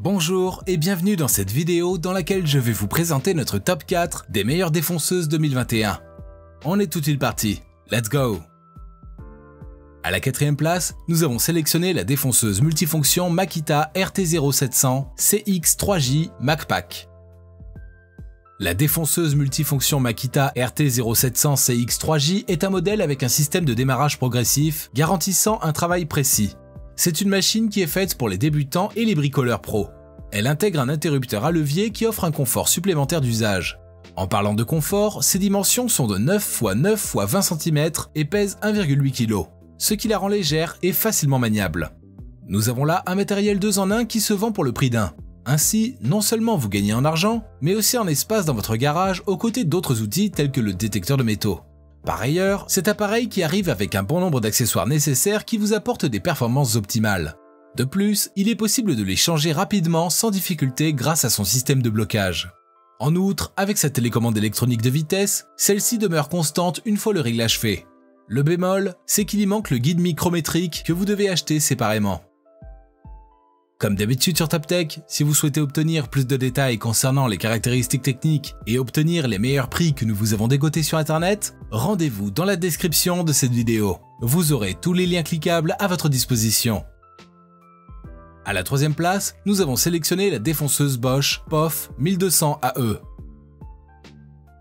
Bonjour et bienvenue dans cette vidéo dans laquelle je vais vous présenter notre top 4 des meilleures défonceuses 2021. On est tout de suite parti, let's go! À la quatrième place, nous avons sélectionné la défonceuse multifonction Makita RT0700 CX3J MacPack. La défonceuse multifonction Makita RT0700 CX3J est un modèle avec un système de démarrage progressif garantissant un travail précis. C'est une machine qui est faite pour les débutants et les bricoleurs pros. Elle intègre un interrupteur à levier qui offre un confort supplémentaire d'usage. En parlant de confort, ses dimensions sont de 9 x 9 x 20 cm et pèsent 1,8 kg, ce qui la rend légère et facilement maniable. Nous avons là un matériel 2 en 1 qui se vend pour le prix d'un. Ainsi, non seulement vous gagnez en argent, mais aussi en espace dans votre garage aux côtés d'autres outils tels que le détecteur de métaux. Par ailleurs, cet appareil qui arrive avec un bon nombre d'accessoires nécessaires qui vous apportent des performances optimales. De plus, il est possible de les changer rapidement sans difficulté grâce à son système de blocage. En outre, avec sa télécommande électronique de vitesse, celle-ci demeure constante une fois le réglage fait. Le bémol, c'est qu'il y manque le guide micrométrique que vous devez acheter séparément. Comme d'habitude sur TopTech, si vous souhaitez obtenir plus de détails concernant les caractéristiques techniques et obtenir les meilleurs prix que nous vous avons dégotés sur internet, rendez-vous dans la description de cette vidéo. Vous aurez tous les liens cliquables à votre disposition. À la troisième place, nous avons sélectionné la défonceuse Bosch POF 1200 AE.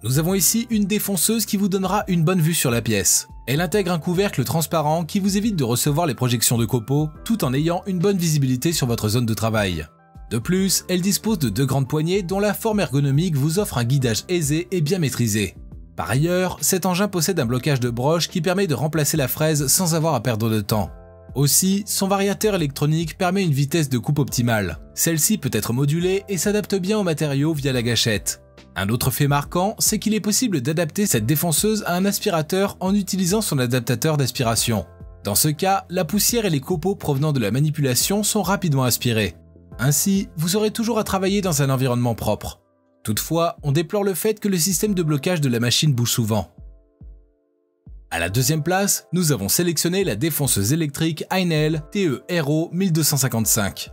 Nous avons ici une défonceuse qui vous donnera une bonne vue sur la pièce. Elle intègre un couvercle transparent qui vous évite de recevoir les projections de copeaux tout en ayant une bonne visibilité sur votre zone de travail. De plus, elle dispose de 2 grandes poignées dont la forme ergonomique vous offre un guidage aisé et bien maîtrisé. Par ailleurs, cet engin possède un blocage de broche qui permet de remplacer la fraise sans avoir à perdre de temps. Aussi, son variateur électronique permet une vitesse de coupe optimale. Celle-ci peut être modulée et s'adapte bien aux matériaux via la gâchette. Un autre fait marquant, c'est qu'il est possible d'adapter cette défonceuse à un aspirateur en utilisant son adaptateur d'aspiration. Dans ce cas, la poussière et les copeaux provenant de la manipulation sont rapidement aspirés. Ainsi, vous aurez toujours à travailler dans un environnement propre. Toutefois, on déplore le fait que le système de blocage de la machine bouge souvent. À la deuxième place, nous avons sélectionné la défonceuse électrique Heinel TE Aero 1255.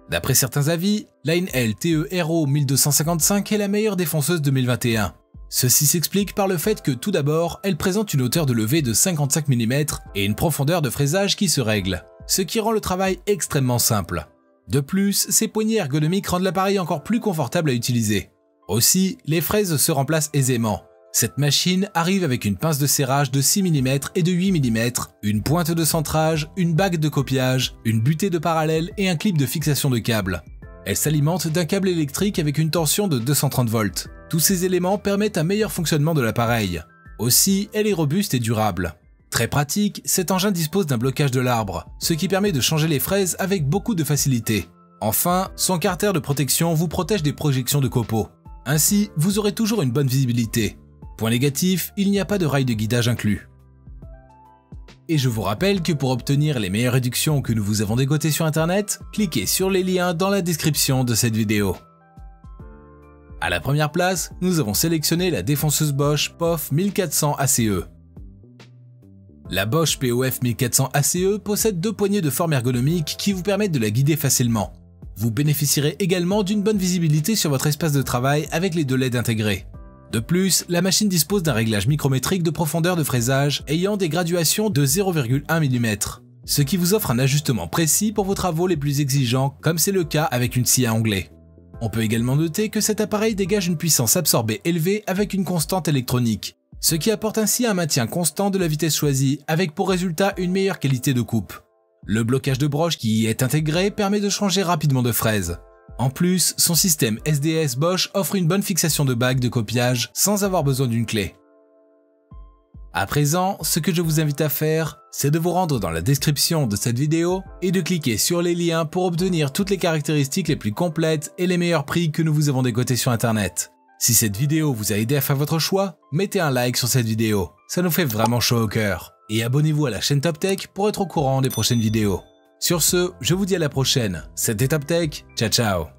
D'après certains avis, la Heinel TE Aero 1255 est la meilleure défonceuse 2021. Ceci s'explique par le fait que tout d'abord, elle présente une hauteur de levée de 55 mm et une profondeur de fraisage qui se règle, ce qui rend le travail extrêmement simple. De plus, ses poignées ergonomiques rendent l'appareil encore plus confortable à utiliser. Aussi, les fraises se remplacent aisément. Cette machine arrive avec une pince de serrage de 6 mm et de 8 mm, une pointe de centrage, une bague de copiage, une butée de parallèle et un clip de fixation de câble. Elle s'alimente d'un câble électrique avec une tension de 230 volts. Tous ces éléments permettent un meilleur fonctionnement de l'appareil. Aussi, elle est robuste et durable. Très pratique, cet engin dispose d'un blocage de l'arbre, ce qui permet de changer les fraises avec beaucoup de facilité. Enfin, son carter de protection vous protège des projections de copeaux. Ainsi, vous aurez toujours une bonne visibilité. Point négatif, il n'y a pas de rail de guidage inclus. Et je vous rappelle que pour obtenir les meilleures réductions que nous vous avons dégotées sur internet, cliquez sur les liens dans la description de cette vidéo. À la première place, nous avons sélectionné la défonceuse Bosch POF 1400 ACE. La Bosch POF 1400 ACE possède 2 poignées de forme ergonomique qui vous permettent de la guider facilement. Vous bénéficierez également d'une bonne visibilité sur votre espace de travail avec les 2 LED intégrés. De plus, la machine dispose d'un réglage micrométrique de profondeur de fraisage ayant des graduations de 0,1 mm, ce qui vous offre un ajustement précis pour vos travaux les plus exigeants comme c'est le cas avec une scie à onglet. On peut également noter que cet appareil dégage une puissance absorbée élevée avec une constante électronique, ce qui apporte ainsi un maintien constant de la vitesse choisie avec pour résultat une meilleure qualité de coupe. Le blocage de broche qui y est intégré permet de changer rapidement de fraise. En plus, son système SDS Bosch offre une bonne fixation de bague de copiage sans avoir besoin d'une clé. À présent, ce que je vous invite à faire, c'est de vous rendre dans la description de cette vidéo et de cliquer sur les liens pour obtenir toutes les caractéristiques les plus complètes et les meilleurs prix que nous vous avons dégotés sur internet. Si cette vidéo vous a aidé à faire votre choix, mettez un like sur cette vidéo, ça nous fait vraiment chaud au cœur. Et abonnez-vous à la chaîne TopTech pour être au courant des prochaines vidéos. Sur ce, je vous dis à la prochaine, c'était TopTech, ciao ciao.